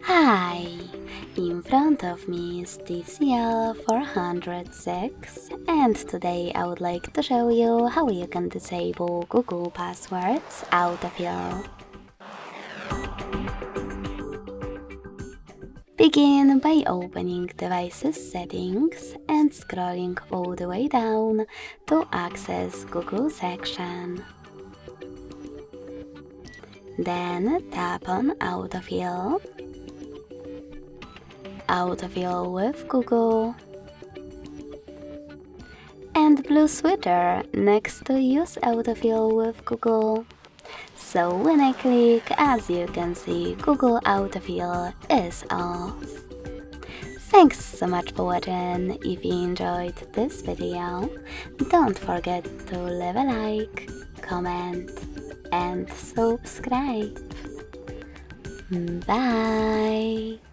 Hi! In front of me is TCL 406, and today I would like to show you how you can disable Google Passwords Autofill. Begin by opening Devices Settings and scrolling all the way down to access Google section. Then tap on Autofill, Autofill with Google, and blue sweater next to Use Autofill with Google. So when I click, as you can see, Google Autofill is off. Thanks so much for watching. If you enjoyed this video, don't forget to leave a like, comment, and subscribe. Bye!